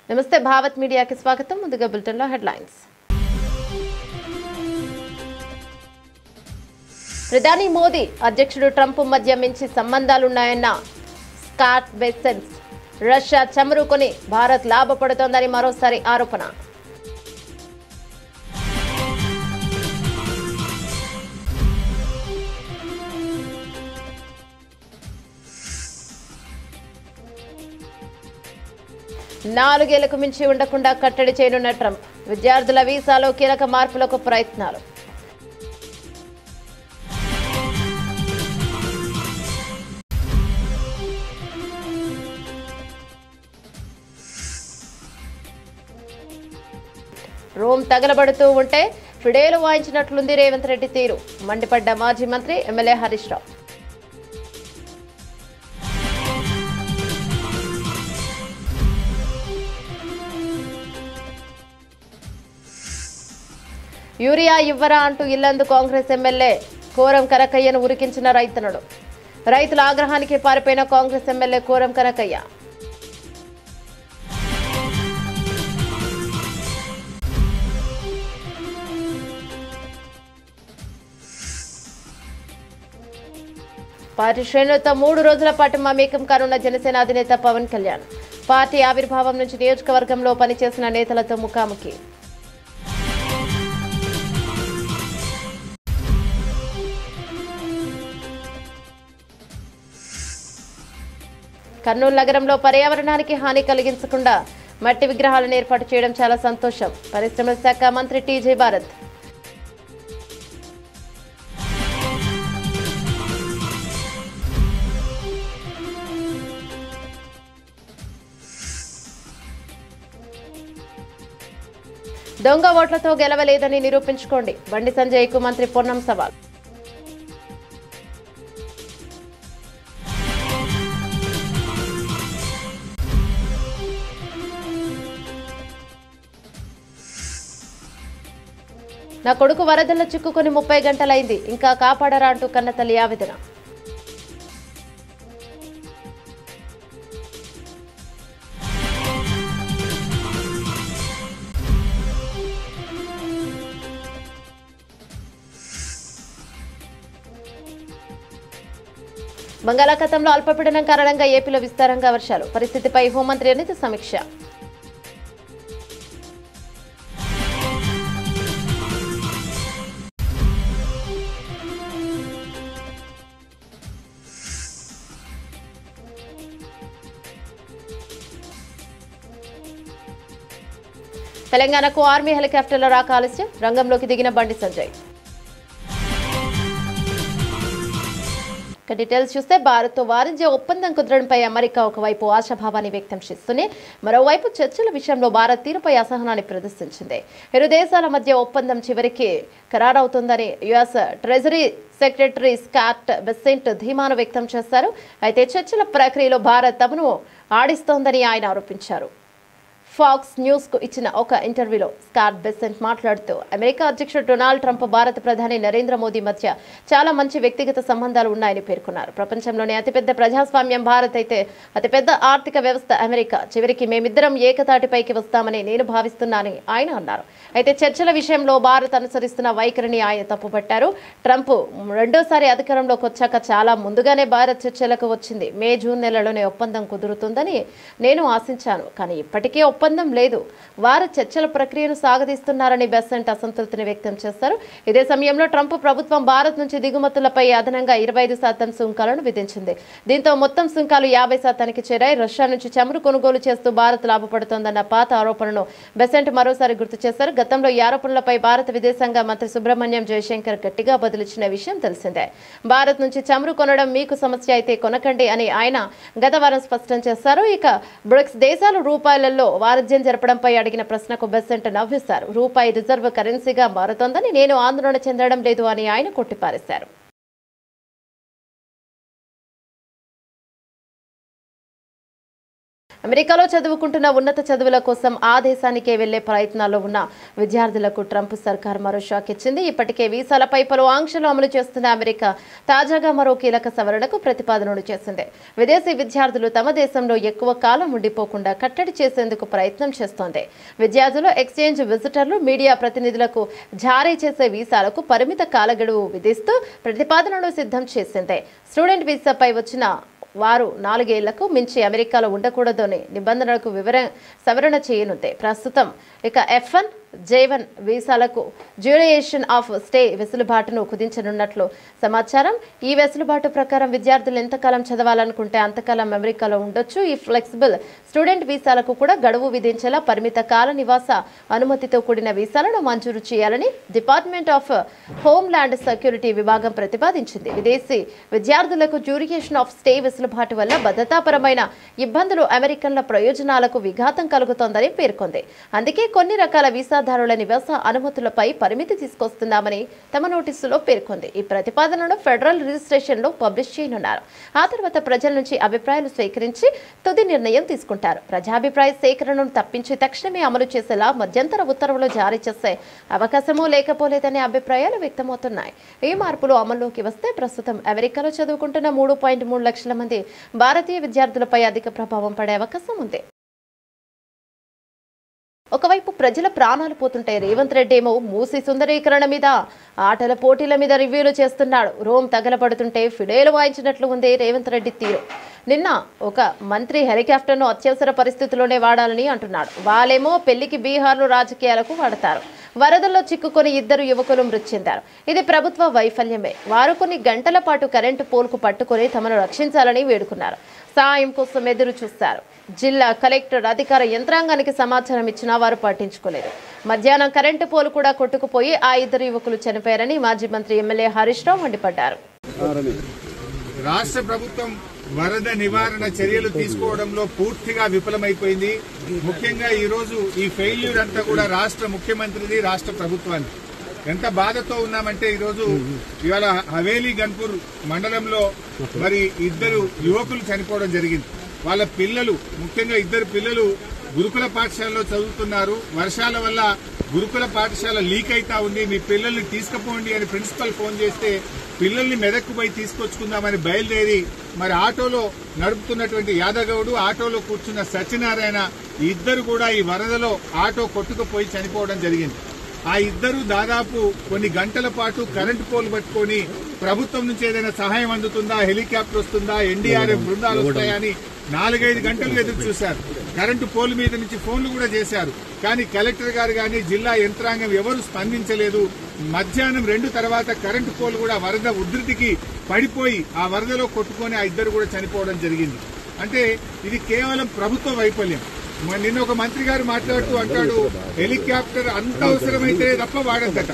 నమస్తే భారత్ మీడియాకి స్వాగతం. ముందుగా బులెటిన్లో హెడ్లైన్స్. ప్రధాని మోదీ అధ్యక్షుడు ట్రంప్ మధ్య మంచి సంబంధాలున్నాయన్న స్కాట్ బెసెన్స్. రష్యా చమురుకొని భారత్ లాభపడుతోందని మరోసారి ఆరోపణ. నాలుగేళ్లకు మించి ఉండకుండా కట్టడి చేయనున్న ట్రంప్. విద్యార్థుల వీసాలో కీలక మార్పులకు ప్రయత్నాలు. రోమ్ తగలబడుతూ ఉంటే ఫిడేలు వాయించినట్లుంది రేవంత్ రెడ్డి తీరు. మండిపడ్డ మాజీ మంత్రి ఎమ్మెల్యే హరీష్ రావు. యూరియా ఇవ్వరా అంటూ ఇల్లందు కాంగ్రెస్ ఎమ్మెల్యే కోరం కనకయ్యను ఉరికించిన రైతన్నలు. రైతుల ఆగ్రహానికి పారిపోయిన కాంగ్రెస్ ఎమ్మెల్యే కోరం కనకయ్య. పార్టీ శ్రేణులతో 3 రోజుల పాటు మమేకం కానున్న జనసేన అధినేత పవన్ కళ్యాణ్. పార్టీ ఆవిర్భావం నుంచి నియోజకవర్గంలో పనిచేసిన నేతలతో ముఖాముఖి. కర్నూలు నగరంలో పర్యావరణానికి హాని కలిగించకుండా మట్టి విగ్రహాలను ఏర్పాటు చేయడం చాలా సంతోషం. పరిశ్రమల శాఖ మంత్రి టీజే భారత్. దొంగ ఓట్లతో గెలవలేదని నిరూపించుకోండి. బండి సంజయ్కు మంత్రి పొన్నం సవాల్. నా కొడుకు వరదల్లో చిక్కుకొని 30 గంటలైంది, ఇంకా కాపాడరా అంటూ కన్నతల్లి ఆవేదన. బంగాళాఖాతంలో అల్పపీడనం కారణంగా ఏపీలో విస్తారంగా వర్షాలు. పరిస్థితిపై హోంమంత్రి అనిత సమీక్ష. తెలంగాణకు ఆర్మీ హెలికాప్టర్ల రాక ఆలస్యం. రంగంలోకి దిగిన బండి సంజయ్. డీటెయిల్స్ చూస్తే భారత్తో వాణిజ్య ఒప్పందం కుదరడంపై అమెరికా ఒకవైపు ఆశాభావాన్ని వ్యక్తం చేస్తూనే మరోవైపు చర్చల విషయంలో భారత్ తీరుపై అసహనాన్ని ప్రదర్శించింది. ఇరు దేశాల మధ్య ఒప్పందం చివరికి ఖరారవుతుందని US treasury secretary Scott Bessent ధీమాను వ్యక్తం చేశారు. అయితే చర్చల ప్రక్రియలో భారత్ తమను ఆడిస్తోందని ఆయన ఆరోపించారు. ఫాక్స్ న్యూస్ కు ఇచ్చిన ఒక ఇంటర్వ్యూలో స్కాట్ బెసెంట్ మాట్లాడుతూ అమెరికా అధ్యక్షుడు డొనాల్డ్ ట్రంప్ భారత ప్రధాని నరేంద్ర మోదీ మధ్య చాలా మంచి వ్యక్తిగత సంబంధాలు ఉన్నాయని పేర్కొన్నారు. ప్రపంచంలోనే అతిపెద్ద ప్రజాస్వామ్యం భారత్ అయితే అతిపెద్ద ఆర్థిక వ్యవస్థ అమెరికా. చివరికి మేమిద్దరం ఏకతాటిపైకి వస్తామని నేను భావిస్తున్నానని ఆయన అన్నారు. అయితే చర్చల విషయంలో భారత్ అనుసరిస్తున్న వైఖరిని ఆయన తప్పుపట్టారు. ట్రంప్ రెండోసారి అధికారంలోకి వచ్చాక చాలా ముందుగానే భారత్ చర్చలకు వచ్చింది. మే జూన్ నెలలోనే ఒప్పందం కుదురుతుందని నేను ఆశించాను, కానీ ఇప్పటికే ఒప్పందం లేదు. వారు చర్చల ప్రక్రియను సాగదీస్తున్నారని బెసెంట్ అసంతృప్తిని వ్యక్తం చేశారు. ఇదే సమయంలో ట్రంప్ ప్రభుత్వం భారత్ నుంచి దిగుమతులపై అదనంగా 25% సుంకాలను విధించింది. దీంతో మొత్తం సుంకాలు 50%కి చేరాయి. రష్యా నుంచి చమురు కొనుగోలు చేస్తూ భారత్ లాభపడుతోందన్న పాత ఆరోపణను బెసెంట్ మరోసారి గుర్తు చేశారు. గతంలో ఈ ఆరోపణలపై భారత విదేశాంగ మంత్రి సుబ్రహ్మణ్యం జయశంకర్ గట్టిగా బదులిచ్చిన విషయం తెలిసిందే. భారత్ నుంచి చమురు కొనడం మీకు సమస్య అయితే కొనకండి అని ఆయన గత వారం స్పష్టం చేశారు. ఇక బ్రిక్స్ దేశాలు రూపాయలలో వాణిజ్యం జరపడంపై అడిగిన ప్రశ్నకు బెసెంట్ నవ్వేశారు. రూపాయి రిజర్వ్ కరెన్సీగా మారుతోందని నేను ఆందోళన చెందడం లేదు అని ఆయన కొట్టిపారేశారు. అమెరికాలో చదువుకుంటున్న ఉన్నత చదువుల కోసం ఆ దేశానికే వెళ్లే ప్రయత్నాల్లో ఉన్న విద్యార్థులకు ట్రంప్ సర్కార్ మరో షాక్ ఇచ్చింది. ఇప్పటికే వీసాలపై పలు ఆంక్షలు అమలు చేస్తున్న అమెరికా తాజాగా మరో కీలక సవరణకు ప్రతిపాదనలు చేసింది. విదేశీ విద్యార్థులు తమ దేశంలో ఎక్కువ కాలం ఉండిపోకుండా కట్టడి చేసేందుకు ప్రయత్నం చేస్తోంది. విద్యార్థులు, ఎక్స్చేంజ్ విజిటర్లు, మీడియా ప్రతినిధులకు జారీ చేసే వీసాలకు పరిమిత కాల గడువు విధిస్తూ ప్రతిపాదనలు సిద్ధం చేసింది. స్టూడెంట్ వీసాపై వచ్చిన వారు 4 ఏళ్లకు మించి అమెరికాలో ఉండకూడదని నిబంధనలకు సవరణ చేయనుంది. ప్రస్తుతం ఇక F1, J1 వీసాలకు డ్యూరేషన్ ఆఫ్ స్టే వెసులుబాటును కుదించనున్నట్లు సమాచారం. ఈ వెసులుబాటు ప్రకారం విద్యార్థులు ఎంతకాలం చదవాలనుకుంటే అంతకాలం అమెరికాలో ఉండొచ్చు. ఈ ఫ్లెక్సిబుల్ స్టూడెంట్ వీసాలకు కూడా గడువు విధించేలా పరిమిత కాల నివాస అనుమతితో కూడిన వీసాలను మంజూరు చేయాలని డిపార్ట్మెంట్ ఆఫ్ హోమ్ల్యాండ్ సెక్యూరిటీ విభాగం ప్రతిపాదించింది. విదేశీ విద్యార్థులకు డ్యూరేషన్ ఆఫ్ స్టే వెసులుబాటు వల్ల భద్రతాపరమైన ఇబ్బందులు, అమెరికన్ల ప్రయోజనాలకు విఘాతం కలుగుతోందని పేర్కొంది. అందుకే కొన్ని రకాల వీసాదారుల నివాస అనుమతులపై పరిమితి తీసుకొస్తున్నామని తమ నోటీసులో పేర్కొంది. ఈ ప్రతిపాదనను ఫెడరల్ రిజిస్ట్రేషన్లో పబ్లిష్ చేయనున్నారు. ఆ తర్వాత ప్రజల నుంచి అభిప్రాయాలు స్వీకరించి తుది నిర్ణయం తీసుకుంటారు. ప్రజాభిప్రాయ సేకరణను తప్పించి తక్షణమే అమలు చేసేలా మధ్యంతర ఉత్తర్వులు జారీ చేసే అవకాశమూ లేకపోలేదనే అభిప్రాయాలు వ్యక్తమవుతున్నాయి. ఈ మార్పులు అమల్లోకి వస్తే ప్రస్తుతం అమెరికాలో చదువుకుంటున్న 3.3 లక్షల మంది భారతీయ విద్యార్థులపై అధిక ప్రభావం పడే అవకాశం ఉంది. ఒకవైపు ప్రజల ప్రాణాలు పోతుంటే రేవంత్ రెడ్డి ఏమో మూసీ సుందరీకరణ మీద, ఆటల పోటీల మీద రివ్యూలు చేస్తున్నాడు. రోమ్ తగలబడుతుంటే ఫిడేలు వాయించినట్లు ఉంది రేవంత్ రెడ్డి తీరు. నిన్న ఒక మంత్రి హెలికాప్టర్ను అత్యవసర పరిస్థితుల్లోనే వాడాలని అంటున్నాడు. వాళ్ళేమో పెళ్లికి బీహార్లో రాజకీయాలకు వాడతారు. వరదల్లో చిక్కుకొని 2 యువకులు మృతి చెందారు. ఇది ప్రభుత్వ వైఫల్యమే. వారు కొన్ని గంటల పాటు కరెంటు పోల్కు పట్టుకొని తమను రక్షించాలని వేడుకున్నారు. సాయం కోసం ఎదురు చూస్తారు. జిల్లా కలెక్టర్ అధికార యంత్రాంగానికి సమాచారం ఇచ్చినా వారు పట్టించుకోలేదు. మధ్యాహ్నం కరెంటు పోలు కూడా కొట్టుకుపోయి ఆ 2 యువకులు చనిపోయారని మాజీ మంత్రి ఎమ్మెల్యే హరీష్ రావు మండిపడ్డారు. రాష్ట్ర ప్రభుత్వం వరద నివారణ చర్యలు తీసుకోవడంలో పూర్తిగా విఫలమైపోయింది. ముఖ్యంగా ఈ రోజు ఈ ఫెయిల్యూర్ అంతా కూడా రాష్ట్ర ముఖ్యమంత్రిది, రాష్ట్ర ప్రభుత్వాన్ని. ఎంత బాధతో ఉన్నామంటే ఈరోజు ఇవాళ హవేలీ గన్పూర్ మండలంలో మరి 2 యువకులు చనిపోవడం జరిగింది. వాళ్ళ పిల్లలు, ముఖ్యంగా 2 పిల్లలు గురుకుల పాఠశాలలో చదువుతున్నారు. వర్షాల వల్ల గురుకుల పాఠశాల లీక్ అయితా ఉంది, మీ పిల్లల్ని తీసుకుపోండి అని ప్రిన్సిపల్ ఫోన్ చేస్తే పిల్లల్ని మెదక్కు పోయి తీసుకొచ్చుకుందామని బయలుదేరి మరి ఆటోలో నడుపుతున్నటువంటి యాదగౌడు, ఆటోలో కూర్చున్న సత్యనారాయణ, 2 కూడా ఈ వరదలో ఆటో కొట్టుకుపోయి చనిపోవడం జరిగింది. ఆ 2 దాదాపు కొన్ని గంటల పాటు కరెంటు పోలు పట్టుకొని ప్రభుత్వం నుంచి ఏదైనా సహాయం అందుతుందా, హెలికాప్టర్ వస్తుందా, ఎన్డీఆర్ఎఫ్ బృందాలు వస్తాయని 4-5 గంటలు ఎదురు చూశారు. కరెంటు పోలు మీద నుంచి ఫోన్లు కూడా చేశారు. కానీ కలెక్టర్ గారు కానీ జిల్లా యంత్రాంగం ఎవరు స్పందించలేదు. మధ్యాహ్నం 2 తర్వాత కరెంటు పోలు కూడా వరద ఉధృతికి పడిపోయి ఆ వరదలో కొట్టుకొని ఆ 2 కూడా చనిపోవడం జరిగింది. అంటే ఇది కేవలం ప్రభుత్వ వైఫల్యం. నిన్న ఒక మంత్రి గారు మాట్లాడుతూ అంటాడు, హెలికాప్టర్ అంత అవసరమైతే తప్ప వాడద్దట.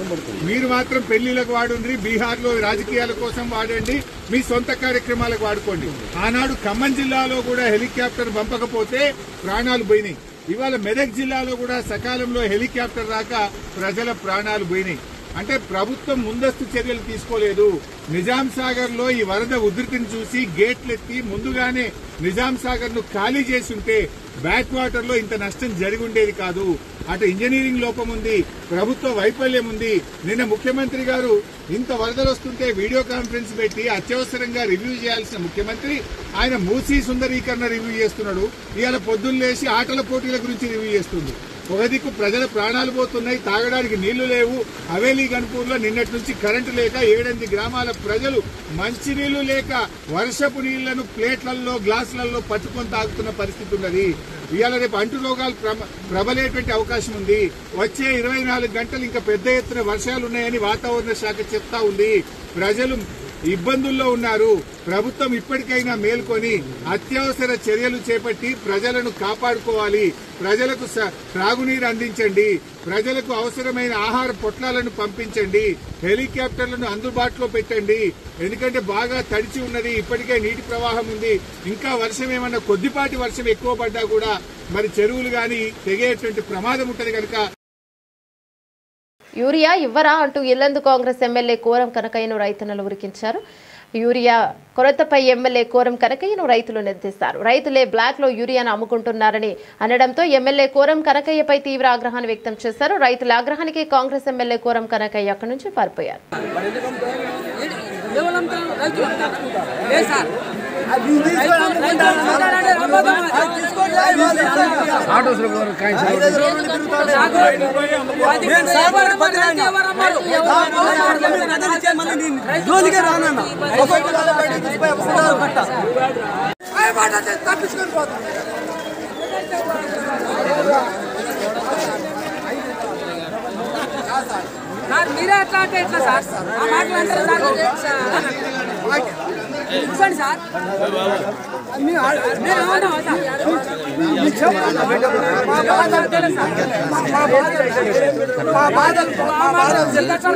మీరు మాత్రం పెళ్లిలకు వాడండి, బీహార్లో రాజకీయాల కోసం వాడండి, మీ సొంత కార్యక్రమాలకు వాడుకోండి. ఆనాడు ఖమ్మం జిల్లాలో కూడా హెలికాప్టర్ పంపకపోతే ప్రాణాలు పోయినాయి. ఇవాళ మెదక్ జిల్లాలో కూడా సకాలంలో హెలికాప్టర్ రాక ప్రజల ప్రాణాలు పోయినాయి. అంటే ప్రభుత్వం ముందస్తు చర్యలు తీసుకోలేదు. నిజాం సాగర్ లో ఈ వరద ఉధృతిని చూసి గేట్లెత్తి ముందుగానే నిజాం సాగర్ ను ఖాళీ చేసి ఉంటే బ్యాక్ వాటర్ లో ఇంత నష్టం జరిగి ఉండేది కాదు. అటు ఇంజనీరింగ్ లోపం ఉంది, ప్రభుత్వ వైఫల్యం ఉంది. నిన్న ముఖ్యమంత్రి గారు ఇంత వరదలు వస్తుంటే వీడియో కాన్ఫరెన్స్ పెట్టి అత్యవసరంగా రివ్యూ చేయాల్సిన ముఖ్యమంత్రి ఆయన మూసీ సుందరీకరణ రివ్యూ చేస్తున్నాడు. ఇవాళ పొద్దున్న లేచి ఆటల పోటీల గురించి రివ్యూ చేస్తుంది. ఒక దిక్కు ప్రజల ప్రాణాలు పోతున్నాయి, తాగడానికి నీళ్లు లేవు. హవేలీ గన్పూర్లో నిన్నటి నుంచి కరెంటు లేక 7-8 గ్రామాల ప్రజలు మంచినీళ్లు లేక వర్షపు నీళ్లను ప్లేట్లలో, గ్లాసులలో పట్టుకొని తాగుతున్న పరిస్థితి ఉన్నది. ఇవాళ రేపు అంటు రోగాలు ప్రబలేటువంటి అవకాశం ఉంది. వచ్చే 24 గంటలు ఇంకా పెద్ద ఎత్తున వర్షాలు ఉన్నాయని వాతావరణ శాఖ చెప్తా ఉంది. ప్రజలు ఇబ్బందుల్లో ఉన్నారు. ప్రభుత్వం ఇప్పటికైనా మేల్కొని అత్యవసర చర్యలు చేపట్టి ప్రజలను కాపాడుకోవాలి. ప్రజలకు త్రాగునీరు అందించండి, ప్రజలకు అవసరమైన ఆహార పొట్లాలను పంపించండి, హెలికాప్టర్లను అందుబాటులో పెట్టండి. ఎందుకంటే బాగా తడిచి ఉన్నది, ఇప్పటికే నీటి ప్రవాహం ఉంది. ఇంకా వర్షం ఏమన్నా కొద్దిపాటి వర్షం ఎక్కువ పడ్డా కూడా మరి చెరువులు గాని తెగేటువంటి ప్రమాదం ఉంటది కనుక యూరియా ఇవ్వరా అంటూ ఇల్లందు కాంగ్రెస్ ఎమ్మెల్యే కోరం కనకయ్యను రైతన్నలు ఉరికించారు. యూరియా కొరతపై ఎమ్మెల్యే కోరం కనకయ్యను రైతులు నిలదీశారు. రైతులే బ్లాక్ లో యూరియాను అమ్ముకుంటున్నారని అనడంతో ఎమ్మెల్యే కోరం కనకయ్యపై తీవ్ర ఆగ్రహాన్ని వ్యక్తం చేశారు. రైతుల ఆగ్రహానికి కాంగ్రెస్ ఎమ్మెల్యే కోరం కనకయ్య అక్కడి నుంచి పారిపోయారు. మీరే ఎట్లా అంటే ఎట్లా సార్ ఆ మాటలు అంటారు సార్ సార్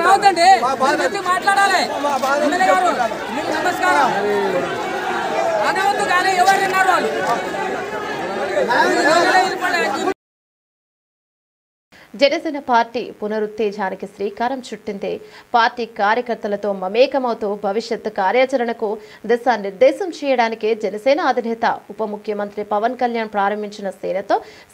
రావద్దండి మాట్లాడాలి. ఎమ్మెల్యే గారు నమస్కారం అనవద్దు కానీ ఎవరు విన్నారు వాళ్ళు. జనసేన పార్టీ పునరుత్తేజానికి శ్రీకారం చుట్టింది. పార్టీ కార్యకర్తలతో మమేకమవుతూ భవిష్యత్ కార్యాచరణకు దిశానిర్దేశం చేయడానికి జనసేన అధినేత ఉప ముఖ్యమంత్రి పవన్ కళ్యాణ్ ప్రారంభించిన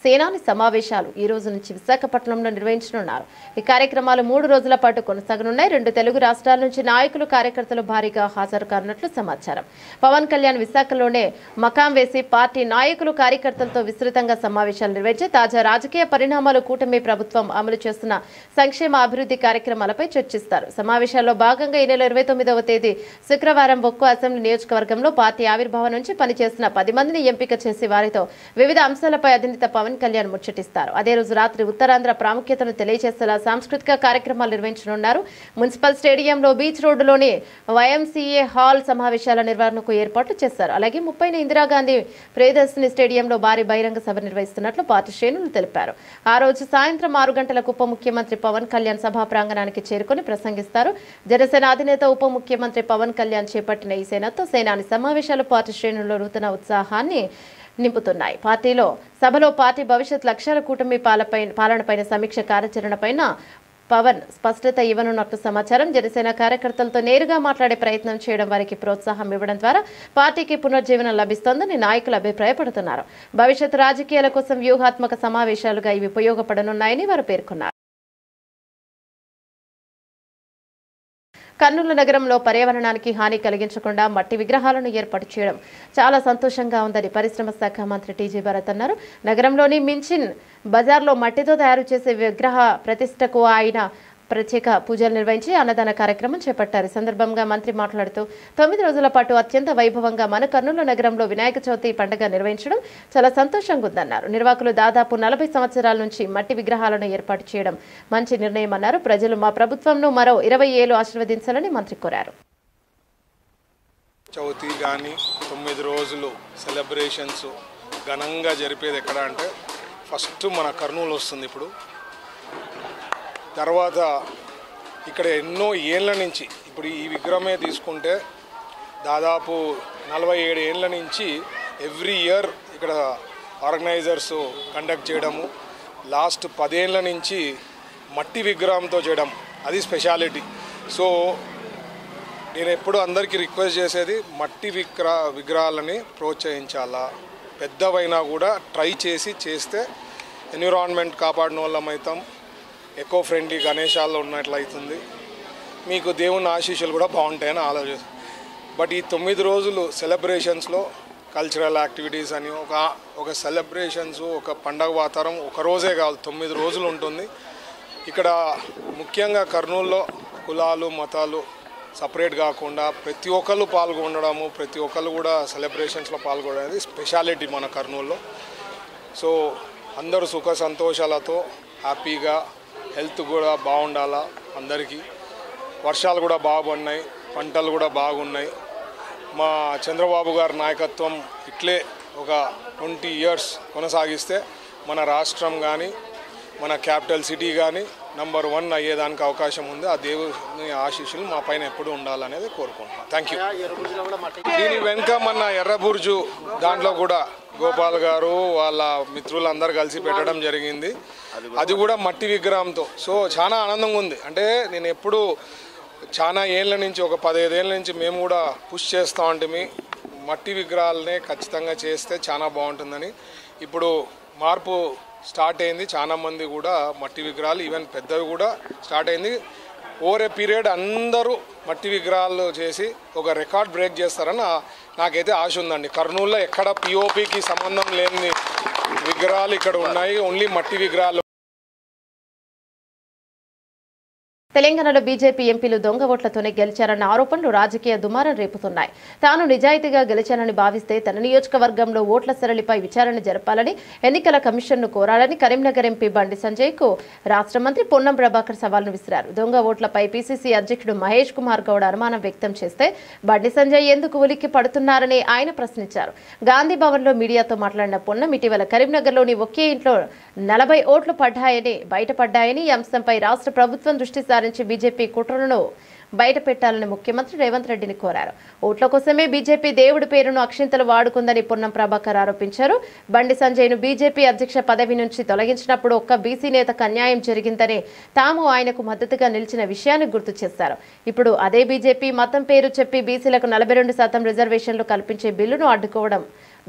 సేనాని సమావేశాలు ఈ రోజు నుంచి విశాఖపట్నంలో నిర్వహించనున్నారు. ఈ కార్యక్రమాలు 3 రోజుల పాటు కొనసాగనున్నాయి. 2 తెలుగు రాష్ట్రాల నుంచి నాయకులు కార్యకర్తలు భారీగా హాజరు కానున్నట్లు సమాచారం. పవన్ కళ్యాణ్ విశాఖలోనే మకాం వేసి పార్టీ నాయకులు కార్యకర్తలతో విస్తృతంగా సమావేశాలు నిర్వహించి తాజా రాజకీయ పరిణామాలు, కూటమి ప్రభుత్వం అమలు చేస్తున్న సంక్షేమ అభివృద్ధి కార్యక్రమాలపై చర్చిస్తారు. సమావేశాల్లో భాగంగా ఈ నెల 29వ తేదీ శుక్రవారం ఒక్కో అసెంబ్లీ నియోజకవర్గంలో పార్టీ ఆవిర్భావం నుంచి పనిచేస్తున్న 10 మందిని ఎంపిక చేసి వారితో వివిధ అంశాలపై అధినేత పవన్ కళ్యాణ్ ముచ్చటిస్తారు. అదే రోజు రాత్రి ఉత్తరాంధ్ర ప్రాముఖ్యతను తెలియజేసేలా సాంస్కృతిక కార్యక్రమాలు నిర్వహించనున్నారు. మున్సిపల్ స్టేడియంలో బీచ్ రోడ్డులోని వైఎంసీఏ హాల్ సమావేశాల నిర్వహణకు ఏర్పాట్లు చేశారు. అలాగే 30న ఇందిరాగాంధీ ప్రియదర్శిని స్టేడియంలో భారీ బహిరంగ సభ నిర్వహిస్తున్నట్లు పార్టీ శ్రేణులు తెలిపారు. ఆ రోజు సాయంత్రం 6 గంటలకు ఉప ముఖ్యమంత్రి పవన్ కళ్యాణ్ సభా ప్రాంగణానికి చేరుకుని ప్రసంగిస్తారు. జనసేన అధినేత ఉప ముఖ్యమంత్రి పవన్ కళ్యాణ్ చేపట్టిన ఈ సేనాని సమావేశాలు పార్టీ శ్రేణుల్లో నూతన ఉత్సాహాన్ని నింపుతున్నాయి. సభలో పార్టీ భవిష్యత్ లక్ష్యాల, కూటమి పాలనపైన సమీక్ష కార్యాచరణపైన పవన్ స్పష్టత ఇవ్వనున్నట్లు సమాచారం. జనసేన కార్యకర్తలతో నేరుగా మాట్లాడే ప్రయత్నం చేయడం, వారికి ప్రోత్సాహం ఇవ్వడం ద్వారా పార్టీకి పునర్జీవనం లభిస్తోందని నాయకులు అభిప్రాయపడుతున్నారు. భవిష్యత్ రాజకీయాల కోసం వ్యూహాత్మక సమావేశాలుగా ఇవి ఉపయోగపడనున్నాయని వారు పేర్కొన్నారు. కర్నూలు నగరంలో పర్యావరణానికి హాని కలిగించకుండా మట్టి విగ్రహాలను ఏర్పాటు చేయడం చాలా సంతోషంగా ఉందని పరిశ్రమ శాఖ మంత్రి టీజీ భరత్ అన్నారు. నగరంలోని మించిన్ బజార్లో మట్టితో తయారు చేసే విగ్రహ ప్రతిష్టకు ఆయన ప్రత్యేక పూజలు నిర్వహించి అన్నదాన కార్యక్రమం చేపట్టారు. ఈ సందర్భంగా మంత్రి మాట్లాడుతూ 9 రోజుల పాటు అత్యంత వైభవంగా మన కర్నూలు నగరంలో వినాయక చవితి పండుగ నిర్వహించడం చాలా సంతోషంగా ఉందన్నారు. నిర్వాహకులు దాదాపు 40 సంవత్సరాల నుంచి మట్టి విగ్రహాలను ఏర్పాటు చేయడం మంచి నిర్ణయం అన్నారు. ప్రజలు మా ప్రభుత్వంను మరో 20 ఏళ్లు ఆశీర్వదించాలని మంత్రి కోరారు. చవితి కానీ 9 రోజులు సెలబ్రేషన్స్ ఘనంగా జరిపేది ఎక్కడ అంటే ఫస్ట్ మన కర్నూలు వస్తుంది. ఇప్పుడు తర్వాత ఇక్కడ ఎన్నో ఏళ్ళ నుంచి ఇప్పుడు ఈ విగ్రహమే తీసుకుంటే దాదాపు 47 ఏళ్ళ నుంచి ఎవ్రీ ఇయర్ ఇక్కడ ఆర్గనైజర్స్ కండక్ట్ చేయడము, లాస్ట్ 10 ఏళ్ళ నుంచి మట్టి విగ్రహంతో చేయడం, అది స్పెషాలిటీ. సో నేను ఎప్పుడు అందరికీ రిక్వెస్ట్ చేసేది మట్టి విగ్రహాలని ప్రోత్సహించాలా, పెద్దవైనా కూడా ట్రై చేస్తే ఎన్విరాన్మెంట్ కాపాడిన వాళ్ళం అవుతాం, ఎకో ఫ్రెండ్లీ గణేశాల్లో ఉన్నట్లయితుంది, మీకు దేవుని ఆశీస్సులు కూడా బాగుంటాయని ఆలోచిస్తాను. బట్ ఈ 9 రోజులు సెలబ్రేషన్స్లో కల్చరల్ యాక్టివిటీస్ అని ఒక సెలబ్రేషన్స్, ఒక పండగ వాతావరణం ఒక రోజే కాదు 9 రోజులు ఉంటుంది. ఇక్కడ ముఖ్యంగా కర్నూలులో కులాలు మతాలు సపరేట్ కాకుండా ప్రతి ఒక్కళ్ళు పాల్గొనడము, ప్రతి ఒక్కళ్ళు కూడా సెలబ్రేషన్స్లో పాల్గొనడం స్పెషాలిటీ మన కర్నూలులో. సో అందరూ సుఖ సంతోషాలతో హ్యాపీగా, హెల్త్ కూడా బాగుండాలా అందరికీ. వర్షాలు కూడా బాగున్నాయి, పంటలు కూడా బాగున్నాయి. మా చంద్రబాబు గారి నాయకత్వం ఇట్లే ఒక 20 years కొనసాగిస్తే మన రాష్ట్రం కానీ మన క్యాపిటల్ సిటీ కానీ నంబర్ 1 అయ్యేదానికి అవకాశం ఉంది. ఆ దేవుని ఆశీస్సులు మా పైన ఎప్పుడు ఉండాలనేది కోరుకుంటున్నాను. Thank you. దీని వెనుక మన ఎర్రబుర్జు దాంట్లో కూడా గోపాల్ గారు వాళ్ళ మిత్రులందరూ కలిసి పెట్టడం జరిగింది. అది కూడా మట్టి విగ్రహంతో. సో చాలా ఆనందంగా ఉంది. అంటే నేను ఎప్పుడు చాలా ఏళ్ళ నుంచి ఒక 15 ఏళ్ళ నుంచి మేము కూడా పుష్ చేస్తూ ఉంటాము. మట్టి విగ్రహాలనే ఖచ్చితంగా చేస్తే చాలా బాగుంటుందని ఇప్పుడు మార్పు స్టార్ట్ అయింది. చాలా మంది కూడా మట్టి విగ్రహాలు ఈవెన్ పెద్దవి కూడా స్టార్ట్ అయింది. ఓవర్ ఏ పీరియడ్ అందరూ మట్టి విగ్రహాలు చేసి ఒక రికార్డ్ బ్రేక్ చేస్తారని నాకైతే ఆశ ఉందండి. కర్నూలులో ఎక్కడ పిఓపికి సంబంధం లేని విగ్రహాలు ఇక్కడ ఉన్నాయి, ఓన్లీ మట్టి విగ్రహాలు. తెలంగాణలో బీజేపీ ఎంపీలు దొంగ ఓట్లతోనే గెలిచారన్న ఆరోపణలు రాజకీయ దుమారం రేపుతున్నాయి. తాను నిజాయితీగా గెలిచానని భావిస్తే తన నియోజకవర్గంలో ఓట్ల సరళిపై విచారణ జరపాలని ఎన్నికల కమిషన్ను కోరాలని కరీంనగర్ ఎంపీ బండి సంజయ్కు రాష్ట్ర మంత్రి పొన్నం ప్రభాకర్ సవాల్ను విసిరారు. దొంగ ఓట్లపై పీసీసీ అధ్యక్షుడు మహేష్ కుమార్ గౌడ్ అనుమానం వ్యక్తం చేస్తే బండి సంజయ్ ఎందుకు ఉలిక్కి పడుతున్నారని ఆయన ప్రశ్నించారు. గాంధీ భవన్లో మీడియాతో మాట్లాడిన పొన్నం ఇటీవల కరీంనగర్లోని ఒకే ఇంట్లో 40 ఓట్లు బయటపడ్డాయని ఈ అంశంపై రాష్ట్ర ప్రభుత్వం దృష్టి సారించి బీజేపీ కుట్రలను బయట పెట్టాలని ముఖ్యమంత్రి రేవంత్ రెడ్డిని కోరారు. ఓట్ల కోసమే బీజేపీ దేవుడి పేరును అక్షింతలు వాడుకుందని పొన్నం ప్రభాకర్ ఆరోపించారు. బండి సంజయ్ను బీజేపీ అధ్యక్ష పదవి నుంచి తొలగించినప్పుడు ఒక్క బీసీ నేతకు అన్యాయం జరిగిందని తాము ఆయనకు మద్దతుగా నిలిచిన విషయాన్ని గుర్తు చేశారు. ఇప్పుడు అదే బీజేపీ మతం పేరు చెప్పి బీసీలకు 42% రిజర్వేషన్లు కల్పించే బిల్లును అడ్డుకోవడం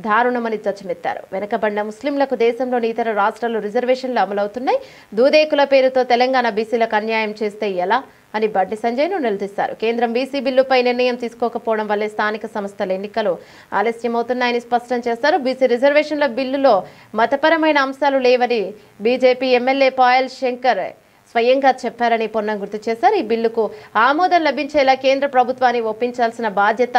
దారుణమని ధ్వజమెత్తారు. వెనుకబడిన ముస్లింలకు దేశంలోని ఇతర రాష్ట్రాల్లో రిజర్వేషన్లు అమలవుతున్నాయి. దూదేకుల పేరుతో తెలంగాణ బీసీలకు అన్యాయం చేస్తే ఎలా అని బండి సంజయ్ను నిలదీశారు. కేంద్రం బీసీ బిల్లుపై నిర్ణయం తీసుకోకపోవడం వల్లే స్థానిక సంస్థల ఎన్నికలు ఆలస్యమవుతున్నాయని స్పష్టం చేశారు. బీసీ రిజర్వేషన్ల బిల్లులో మతపరమైన అంశాలు లేవని బీజేపీ ఎమ్మెల్యే పాయల్ శంకర్ స్వయంగా చెప్పారని పొన్నం గుర్తు చేశారు. ఈ బిల్లుకు ఆమోదం లభించేలా కేంద్ర ప్రభుత్వాన్ని ఒప్పించాల్సిన బాధ్యత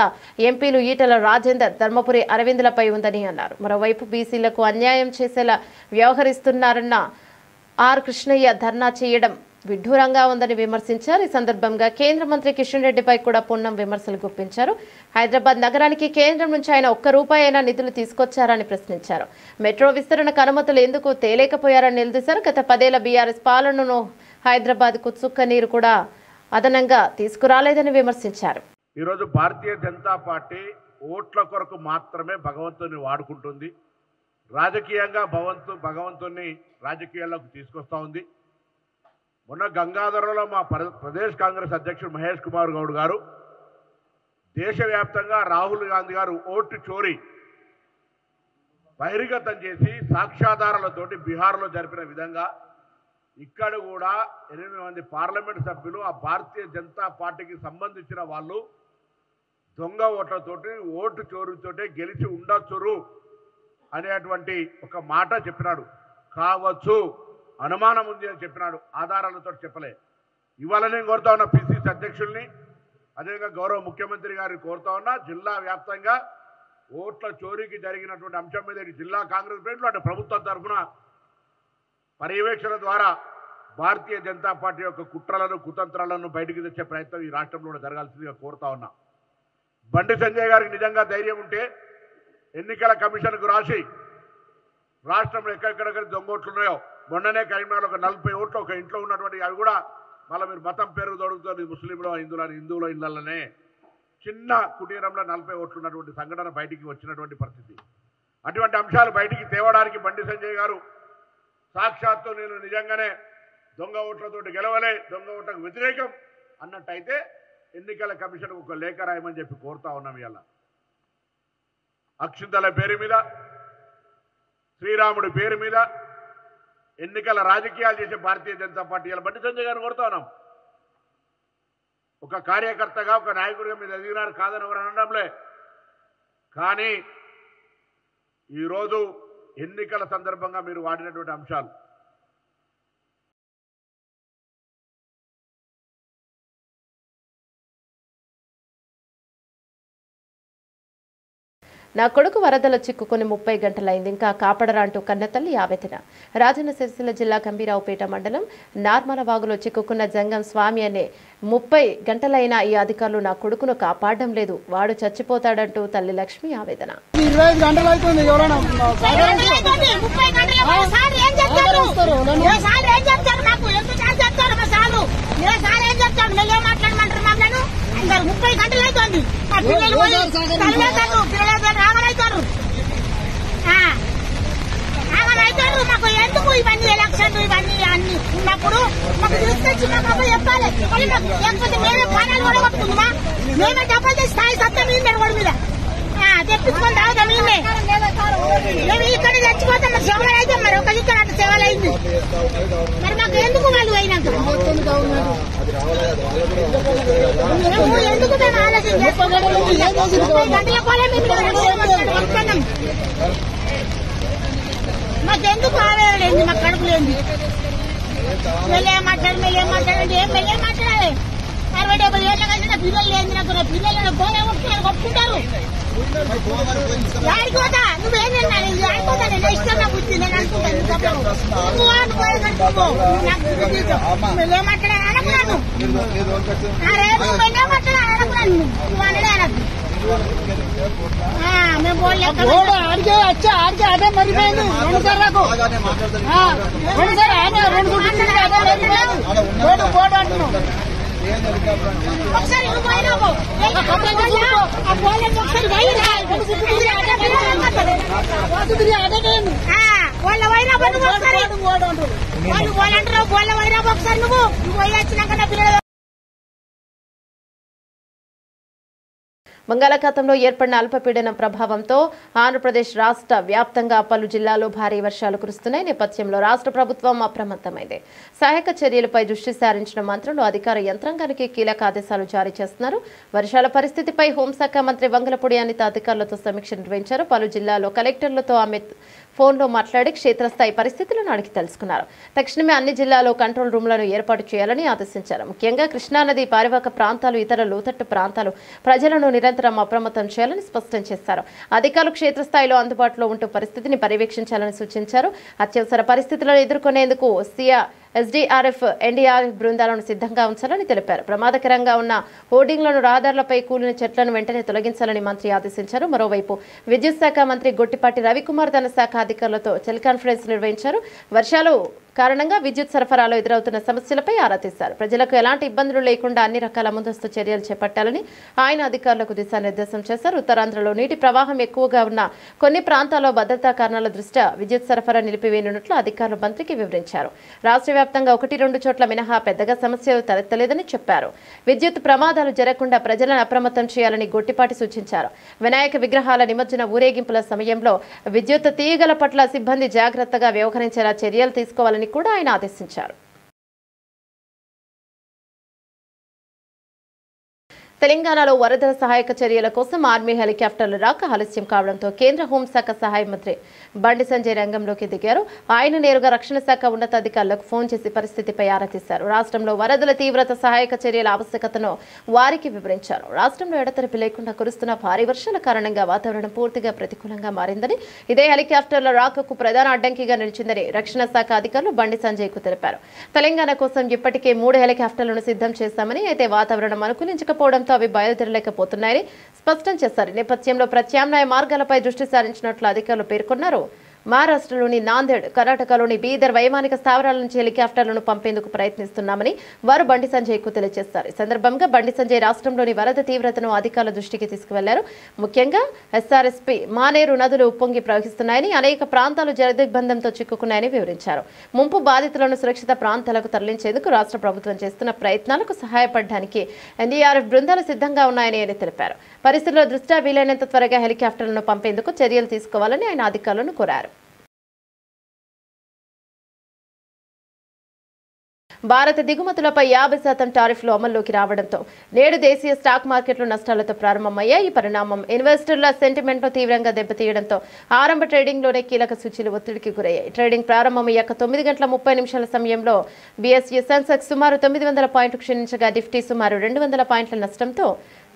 ఎంపీలు ఈటల రాజేందర్, ధర్మపురి అరవింద్లపై ఉందని అన్నారు. మరోవైపు బీసీలకు అన్యాయం చేసేలా వ్యవహరిస్తున్నారన్న ఆర్ కృష్ణయ్య ధర్నా చేయడం విడ్డూరంగా ఉందని విమర్శించారు. ఈ సందర్భంగా కేంద్ర మంత్రి కిషన్ రెడ్డిపై కూడా పొన్నం విమర్శలు గుప్పించారు. హైదరాబాద్ నగరానికి కేంద్రం నుంచి ఆయన ₹1 అయినా నిధులు తీసుకొచ్చారని ప్రశ్నించారు. మెట్రో విస్తరణకు అనుమతులు ఎందుకు తేలేకపోయారని నిలదీశారు. గత 10 ఏళ్ల బీఆర్ఎస్ పాలనను హైదరాబాద్ కు చుక్క నీరు కూడా అదనంగా తీసుకురాలేదని విమర్శించారు. ఈరోజు భారతీయ జనతా పార్టీ ఓట్ల కొరకు మాత్రమే భగవంతుని వాడుకుంటుంది. రాజకీయంగా భగవంతుని రాజకీయాల్లోకి తీసుకొస్తా ఉంది. మొన్న గంగాధరలో మా ప్రదేశ్ కాంగ్రెస్ అధ్యక్షుడు మహేష్ కుమార్ గౌడ్ గారు దేశవ్యాప్తంగా రాహుల్ గాంధీ గారు ఓటు చోరీ బహిర్గతం చేసి సాక్ష్యాధారాలతోటి బీహార్లో జరిపిన విధంగా ఇక్కడ కూడా 8 మంది పార్లమెంట్ సభ్యులు ఆ భారతీయ జనతా పార్టీకి సంబంధించిన వాళ్ళు దొంగ ఓట్లతోటి ఓటు చోరీతోటి గెలిచి ఉండొచ్చురు అనేటువంటి ఒక మాట చెప్పినాడు. కావచ్చు, అనుమానం ఉంది అని చెప్పినాడు, ఆధారాలతో చెప్పలే. ఇవాళ నేను కోరుతా ఉన్నా పిసిసి అధ్యక్షుల్ని, అదేవిధంగా గౌరవ ముఖ్యమంత్రి గారిని కోరుతా ఉన్నా, జిల్లా వ్యాప్తంగా ఓట్ల చోరీకి జరిగినటువంటి అంశం మీద జిల్లా కాంగ్రెస్ ప్లేట్లు అంటే ప్రభుత్వం తరఫున పర్యవేక్షణ ద్వారా భారతీయ జనతా పార్టీ యొక్క కుట్రలను కుతంత్రాలను బయటికి తెచ్చే ప్రయత్నం ఈ రాష్ట్రంలో జరగాల్సిందిగా కోరుతా ఉన్నా. బండి సంజయ్ గారికి నిజంగా ధైర్యం ఉంటే ఎన్నికల కమిషన్కు రాసి రాష్ట్రంలో ఎక్కడెక్కడ దొంగోట్లు ఉన్నాయో, మొన్ననే కరీంనగర్లో ఒక 40 ఓట్లు ఒక ఇంట్లో ఉన్నటువంటి అవి కూడా మళ్ళీ మీరు మతం పేరు దొరుకుతుంది ముస్లింలో హిందువుల ఇళ్లలోనే చిన్న కుటీరంలో 40 ఓట్లు ఉన్నటువంటి సంఘటన బయటికి వచ్చినటువంటి పరిస్థితి. అటువంటి అంశాలు బయటికి తేవడానికి బండి సంజయ్ గారు సాక్షాత్తు నేను నిజంగానే దొంగ ఓట్లతో గెలవలే, దొంగ ఓట్లకు వ్యతిరేకం అన్నట్టయితే ఎన్నికల కమిషన్కు ఒక లేఖ రాయమని చెప్పి కోరుతా ఉన్నాం. ఇలా అక్షింతల పేరు మీద, శ్రీరాముడి పేరు మీద ఎన్నికల రాజకీయాలు చేసే భారతీయ జనతా పార్టీ ఇలా బండి సంజయ్ గారిని కోరుతా ఉన్నాం. ఒక కార్యకర్తగా ఒక నాయకుడిగా మీరు ఎదిగినారు కాదని ఎవరు అనడంలే, కానీ ఈరోజు ఎన్నికల సందర్భంగా మీరు వాడినటువంటి అంశాలు నా కొడుకు వరదలో చిక్కుకుని 30 గంటలైంది, ఇంకా కాపాడరా అంటూ కన్నతల్లి ఆవేదన. రాజన్న సిరిసిల్ల జిల్లా గంభీరావుపేట మండలం నార్మలవాగులో చిక్కుకున్న జంగం స్వామి అనే 30 గంటలైనా ఈ అధికారులు నా కొడుకును కాపాడడం లేదు, వాడు చచ్చిపోతాడంటూ తల్లి లక్ష్మి ఆవేదన. 25 గంటలు అవుతుంది. ఎవరైనా అందరు 30 గంటలు అవుతుంది. పిల్లలు రాగలవుతారు అవుతారు మాకు ఎందుకు ఇవన్నీ ఎలక్షన్లు ఇవన్నీ అన్ని ఉన్నప్పుడు మాకు తీసుకొచ్చి మాకు అప్పుడు చెప్పాలి మళ్ళీ మాకు లేకపోతే మేమే ప్రాణాలు కూడా కొట్టుకుందామా మేమే డబ్బులు తెచ్చి స్థాయి సత్యం మీద రోడ్డు మీద తెప్పించుకొని తాగుతాం మేమే మేము ఇక్కడ చచ్చిపోతాం మరి సేవలు అయితే మరి ఒక ఇక్కడ అట్లా సేవలు అయింది మరి మాకు ఎందుకు వాళ్ళు అయినాక మేము ఎందుకు మేము ఆలోచన గంటల కోలే మేము మాకెందుకు ఆవేదలేదు మాకు కడుపు లేని మెల్లే మాట్లాడండి ఏం మెల్లే మాట్లాడాలి 60-70 ఏళ్ళ కలిసిన పిల్లలు లేదు నాకు నా పిల్లలు గోలే కొట్టుకుంటారు ఆడిపోతా నువ్వేంటన్నా ఆడిపోతా నేను ఇష్టం నాకు వచ్చి నేను అనుకుంటాను మెల్లే మాట్లాడాలి అనుకున్నాను మెల్లే మాట్లాడాలి అనుకున్నాను నువ్వు అనడే అనకు మేము ఆడికే వచ్చా ఆడికే అదే మరిపోయింది 2 సార్లకు 2 సార్ అదే బోర్డు అంటున్నాం ఒకసారి వాళ్ళ వైరాబాద్ వాళ్ళు అంటారు వాళ్ళ వైరాబాద్ ఒకసారి నువ్వు పోయి వచ్చినాక నా పిల్లలు బంగాళాఖాతంలో ఏర్పడిన అల్పపీడనం ప్రభావంతో ఆంధ్రప్రదేశ్ రాష్ట్ర వ్యాప్తంగా పలు జిల్లాల్లో భారీ వర్షాలు కురుస్తున్నాయి. నేపథ్యంలో రాష్ట్ర ప్రభుత్వం అప్రమత్తమైంది. సహాయక చర్యలపై దృష్టి సారించిన మంత్రులు అధికార యంత్రాంగానికి కీలక ఆదేశాలు జారీ చేస్తున్నారు. వర్షాల పరిస్థితిపై హోంశాఖ మంత్రి వంగలపూడి అనిత అధికారులతో సమీక్ష నిర్వహించారు. పలు జిల్లాల్లో కలెక్టర్లతో ఆమె ఫోన్లో మాట్లాడి క్షేత్రస్థాయి పరిస్థితులను అడిగి తెలుసుకున్నారు. తక్షణమే అన్ని జిల్లాల్లో కంట్రోల్ రూమ్లను ఏర్పాటు చేయాలని ఆదేశించారు. ముఖ్యంగా కృష్ణానది పరివాహక ప్రాంతాలు ఇతర లోతట్టు ప్రాంతాలు ప్రజలను నిరంతరం అప్రమత్తం చేయాలని స్పష్టం చేశారు. అధికారులు క్షేత్రస్థాయిలో అందుబాటులో ఉంటూ పరిస్థితిని పర్యవేక్షించాలని సూచించారు. అత్యవసర పరిస్థితులను ఎదుర్కొనేందుకు ఎస్డీఆర్ఎఫ్ ఎన్డీఆర్ఎఫ్ బృందాలను సిద్ధంగా ఉంచాలని తెలిపారు. ప్రమాదకరంగా ఉన్న హోర్డింగ్లను రహదారులపై కూలిన చెట్లను వెంటనే తొలగించాలని మంత్రి ఆదేశించారు. మరోవైపు విద్యుత్ శాఖ మంత్రి గొట్టిపాటి రవికుమార్ తన శాఖ అధికారులతో టెలికాన్ఫరెన్స్ నిర్వహించారు. వర్షాలు కారణంగా విద్యుత్ సరఫరాలో ఎదురవుతున్న సమస్యలపై ఆరా తీశారు. ప్రజలకు ఎలాంటి ఇబ్బందులు లేకుండా అన్ని రకాల ముందస్తు చర్యలు చేపట్టాలని ఆయన అధికారులకు దిశానిర్దేశం చేశారు. ఉత్తరాంధ్రలో నీటి ప్రవాహం ఎక్కువగా ఉన్న కొన్ని ప్రాంతాల్లో భద్రతా కారణాల దృష్ట్యా విద్యుత్ సరఫరా నిలిపివేయనున్నట్లు అధికారులు మంత్రికి వివరించారు. రాష్ట్ర వ్యాప్తంగా 1-2 చోట్ల మినహా పెద్దగా సమస్యలు తలెత్తలేదని చెప్పారు. విద్యుత్ ప్రమాదాలు జరగకుండా ప్రజలను అప్రమత్తం చేయాలని గొట్టిపాటి సూచించారు. వినాయక విగ్రహాల నిమజ్జన ఊరేగింపుల సమయంలో విద్యుత్ తీగల పట్ల సిబ్బంది జాగ్రత్తగా వ్యవహరించేలా చర్యలు తీసుకోవాలని కూడా ఆయన ఆదేశించారు. తెలంగాణలో వరదల సహాయక చర్యల కోసం ఆర్మీ హెలికాప్టర్లు రాక ఆలస్యం కావడంతో కేంద్ర హోంశాఖ సహాయ మంత్రి బండి సంజయ్ రంగంలోకి దిగారు. ఆయన నేరుగా రక్షణ శాఖ ఉన్నతాధికారులకు ఫోన్ చేసి పరిస్థితిపై ఆరా తీశారు. రాష్ట్రంలో వరదల తీవ్రత, సహాయక చర్యల ఆవశ్యకతను వారికి వివరించారు. రాష్ట్రంలో ఎడతెరిపి లేకుండా కురుస్తున్న భారీ వర్షాల కారణంగా వాతావరణం పూర్తిగా ప్రతికూలంగా మారిందని, ఇదే హెలికాప్టర్ల రాకకు ప్రధాన అడ్డంకిగా నిలిచిందని రక్షణ శాఖ అధికారులు బండి సంజయ్ కు తెలిపారు. తెలంగాణ కోసం ఇప్పటికే 3 హెలికాప్టర్లను సిద్ధం చేశామని, అయితే వాతావరణం అనుకూలించకపోవడంతో అవి బయలుదేరలేకపోతున్నాయని స్పష్టం చేశారు. నేపథ్యంలో ప్రత్యామ్నాయ మార్గాలపై దృష్టి సారించినట్లు అధికారులు పేర్కొన్నారు. మహారాష్ట్రలోని నాందేడ్, కర్ణాటకలోని బీదర్ వైమానిక స్థావరాల నుంచి హెలికాప్టర్లను పంపేందుకు ప్రయత్నిస్తున్నామని వారు బండి సంజయ్ కు తెలియజేశారు. ఈ సందర్భంగా బండి సంజయ్ రాష్ట్రంలోని వరద తీవ్రతను అధికారుల దృష్టికి తీసుకువెళ్లారు. ముఖ్యంగా ఎస్ఆర్ఎస్పీ, మానేరు నదులు ఉప్పొంగి ప్రవహిస్తున్నాయని, అనేక ప్రాంతాలు జలదిగ్బంధంతో చిక్కుకున్నాయని వివరించారు. ముంపు బాధితులను సురక్షిత ప్రాంతాలకు తరలించేందుకు రాష్ట్ర ప్రభుత్వం చేస్తున్న ప్రయత్నాలకు సహాయపడడానికి ఎన్డీఆర్ఎఫ్ బృందాలు సిద్ధంగా ఉన్నాయని ఆయన తెలిపారు. పరిస్థితుల దృష్ట్యా వీలైనంత త్వరగా హెలికాప్టర్లను పంపేందుకు చర్యలు తీసుకోవాలని ఆయన అధికారులను కోరారు. భారత దిగుమతులపై 50% టారిఫ్లు అమల్లోకి రావడంతో నేడు దేశీయ స్టాక్ మార్కెట్లు నష్టాలతో ప్రారంభమయ్యాయి. ఈ పరిణామం ఇన్వెస్టర్ల సెంటిమెంట్ను తీవ్రంగా దెబ్బతీయడంతో ఆరంభ ట్రేడింగ్లోనే కీలక సూచీలు ఒత్తిడికి గురయ్యాయి. ట్రేడింగ్ ప్రారంభమయ్యాక 9 గంటల 30 నిమిషాల సమయంలో బీఎస్ఈ సెన్సెక్స్ సుమారు 900 పాయింట్లు క్షీణించగా నిఫ్టీ సుమారు 200 పాయింట్ల నష్టంతో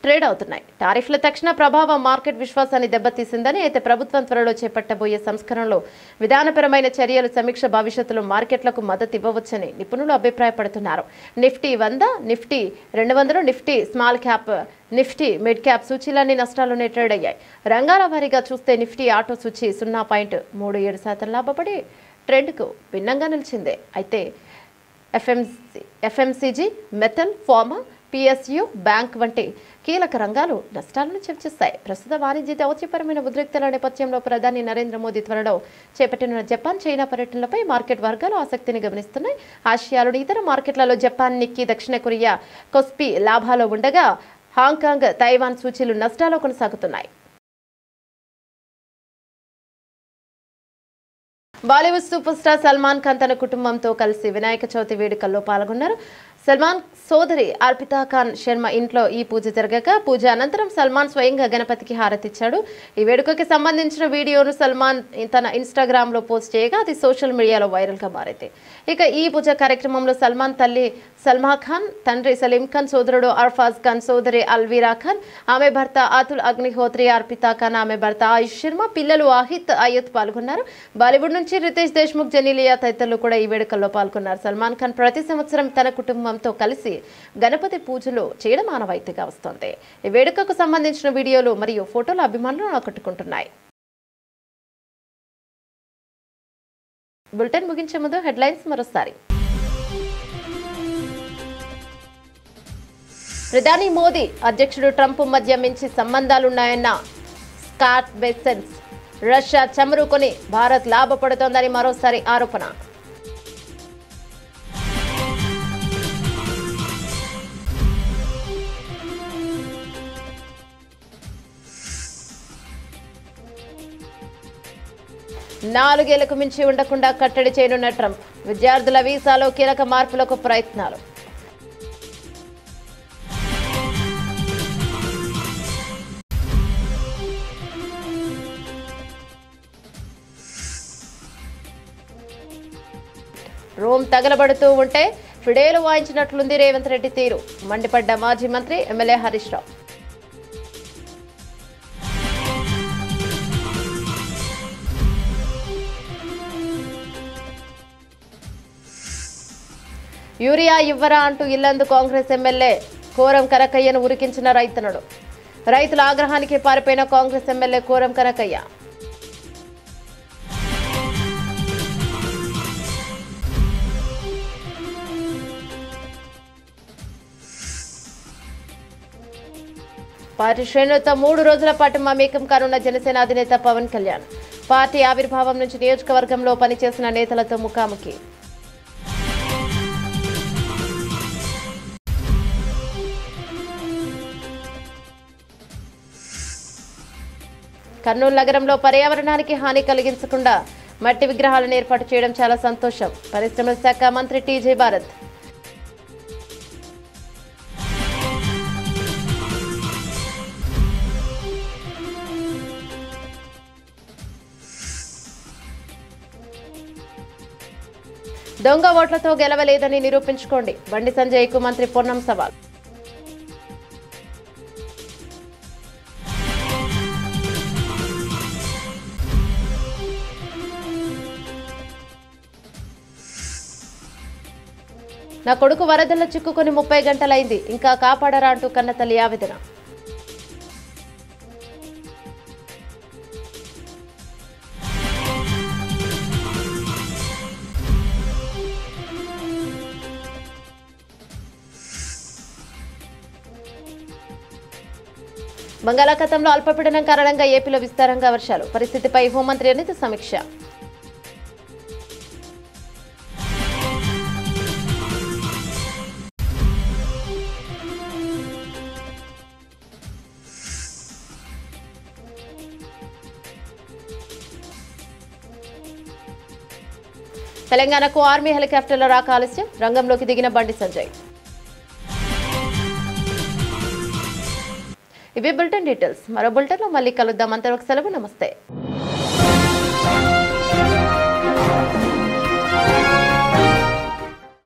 ట్రేడ్ అవుతున్నాయి. టారిఫ్ల తక్షణ ప్రభావం మార్కెట్ విశ్వాసాన్ని దెబ్బతీసిందని, అయితే ప్రభుత్వం త్వరలో చేపట్టబోయే సంస్కరణలు, విధానపరమైన చర్యలు సమీక్ష భవిష్యత్తులో మార్కెట్లకు మద్దతు ఇవ్వవచ్చని నిపుణులు అభిప్రాయపడుతున్నారు. Nifty 100, Nifty 200, Nifty small cap, Nifty mid cap సూచీలన్నీ నష్టాల్లోనే ట్రేడ్ అయ్యాయి. రంగాల వారీగా చూస్తే నిఫ్టీ ఆటో సూచీ 0.37% లాభపడి ట్రెండ్కు భిన్నంగా నిలిచింది. అయితే FMCG, metal, pharma, PSU, bank వంటి కీలక రంగాలు నష్టాలను చవిచూస్తాయి. ప్రస్తుత వాణిజ్య దౌత్యపరమైన ఉద్రిక్తల నేపథ్యంలో ప్రధాని నరేంద్ర మోదీ త్వరలో చేపట్టిన జపాన్, చైనా పర్యటనలపై మార్కెట్ వర్గాలు ఆసక్తిని గమనిస్తున్నాయి. ఆసియాలోని ఇతర మార్కెట్లలో జపాన్, నిక్కీ, దక్షిణ కొరియా, కొస్పీ లాభాలు ఉండగా హాంకాంగ్, తైవాన్ సూచీలు నష్టాల్లో కొనసాగుతున్నాయి. బాలీవుడ్ సూపర్ స్టార్ సల్మాన్ ఖాన్ తన కుటుంబంతో కలిసి వినాయక చవితి వేడుకల్లో పాల్గొన్నారు. సల్మాన్ సోదరి అర్పితా ఖాన్ శర్మ ఇంట్లో ఈ పూజ జరగగా పూజ అనంతరం సల్మాన్ స్వయంగా గణపతికి హారతిచ్చాడు. ఈ వేడుకకి సంబంధించిన వీడియోను సల్మాన్ తన ఇన్స్టాగ్రామ్ లో పోస్ట్ చేయగా అది సోషల్ మీడియాలో వైరల్ గా మారింది. ఇక ఈ పూజ కార్యక్రమంలో సల్మాన్ తల్లి సల్మా ఖాన్, తండ్రి సలీం ఖాన్, సోదరుడు అర్ఫాజ్ ఖాన్, సోదరి అల్వీరా ఖాన్, ఆమె భర్త అతుల్ అగ్నిహోత్రి, అర్పితా ఖాన్, ఆమె భర్త ఆయుష్ శర్మ, పిల్లలు ఆహిత్, అయ్యత్ పాల్గొన్నారు. బాలీవుడ్ నుంచి రితేష్ దేశ్ముఖ్, జెనీలియా తదితరులు కూడా ఈ వేడుకల్లో పాల్గొన్నారు. సల్మాన్ ఖాన్ ప్రతి సంవత్సరం తన కుటుంబంతో కలిసి గణపతి పూజలు చేయడం ఆనవాయితీగా వస్తోంది. ఈ వేడుకకు సంబంధించిన వీడియోలు మరియు ఫోటోలు అభిమానులను ఆకట్టుకుంటున్నాయి. బులెటిన్ ముగించే ముందు హెడ్లైన్స్ మరోసారి. ప్రధాని మోదీ, అధ్యక్షుడు ట్రంప్ మధ్య మంచి సంబంధాలున్నాయన్న స్కాట్ బెసెన్స్. రష్యా చమురుకొని భారత్ లాభపడుతోందని మరోసారి ఆరోపణ. నాలుగేళ్లకు మించి ఉండకుండా కట్టడి చేయనున్న ట్రంప్. విద్యార్థుల వీసాలో కీలక మార్పులకు ప్రయత్నాలు. రోమ్ తగలబడుతూ ఉంటే ఫిడేలు వాయించినట్లుంది రేవంత్ రెడ్డి తీరు. మండిపడ్డ మాజీ మంత్రి ఎమ్మెల్యే హరీష్ రావు. యూరియా ఇవ్వరా అంటూ ఇల్లందు కాంగ్రెస్ ఎమ్మెల్యే కోరం కనకయ్యను ఉరికించిన రైతన్నడు. రైతుల ఆగ్రహానికి పారిపోయిన కాంగ్రెస్ ఎమ్మెల్యే కోరం కనకయ్య. పార్టీ శ్రేణులతో 3 రోజుల పాటు మమేకం కానున్న జనసేన అధినేత పవన్ కళ్యాణ్. పార్టీ ఆవిర్భావం నుంచి నియోజకవర్గంలో పనిచేసిన నేతలతో ముఖాముఖి. కర్నూలు నగరంలో పర్యావరణానికి హాని కలిగించకుండా మట్టి విగ్రహాలను ఏర్పాటు చేయడం చాలా సంతోషం. పరిశ్రమల శాఖ మంత్రి టీజే భారత్. దొంగ ఓట్లతో గెలవలేదని నిరూపించుకోండి. బండి సంజయ్కు మంత్రి పొన్నం సవాల్. నా కొడుకు వరదల్లో చిక్కుకొని 30 గంటలైంది, ఇంకా కాపాడరా అంటూ కన్నతల్లి ఆవేదన. బంగాళాఖాతంలో అల్పపీడనం కారణంగా ఏపీలో విస్తారంగా వర్షాలు. పరిస్థితిపై హోంమంత్రి అనిత సమీక్ష. తెలంగాణకు ఆర్మీ హెలికాప్టర్ల రాక ఆలస్యం. రంగంలోకి దిగిన బండి సంజయ్. ఇవి బులెటిన్ డీటెయిల్స్. మరో బులెటిన్లో మళ్ళీ కలుద్దాం. అంతవరకు సెలవు. నమస్తే.